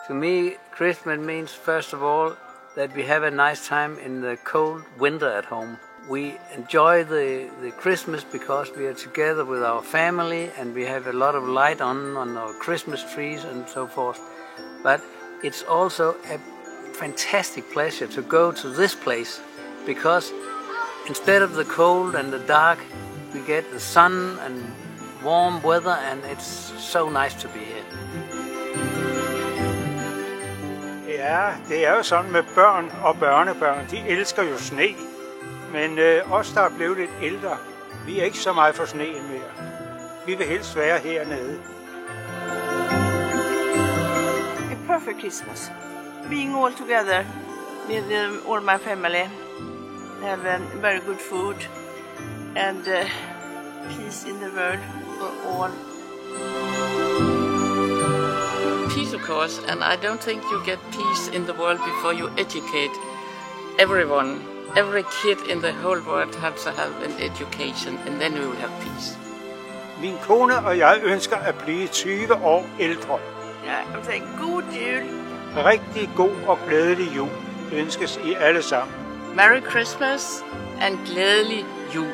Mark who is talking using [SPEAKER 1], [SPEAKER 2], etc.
[SPEAKER 1] To me, Christmas means, first of all, that we have a nice time in the cold winter at home. We enjoy the Christmas because we are together with our family and we have a lot of light on our Christmas trees and so forth. But it's also a fantastic pleasure to go to this place because instead of the cold and the dark, we get the sun and warm weather, and it's so nice to be here.
[SPEAKER 2] Ja, det er jo sådan med børn og børnebørn. De elsker jo sne. Men os, der er blevet lidt ældre, vi er ikke så meget for sneen mere. Vi vil helst være hernede.
[SPEAKER 3] A perfect Christmas. Being all together with all my family. Have very good food and peace in the world for all.
[SPEAKER 4] Peace, of course, and I don't think you get peace in the world before you educate everyone. Every kid in the whole world has to have an education, and then we will have peace.
[SPEAKER 2] Min kone og jeg ønsker at blive 20 år ældre.
[SPEAKER 3] Ja, og så god jul.
[SPEAKER 2] Rigtig god og glædelig jul ønskes I alle sammen.
[SPEAKER 4] Merry Christmas and glædelig jul.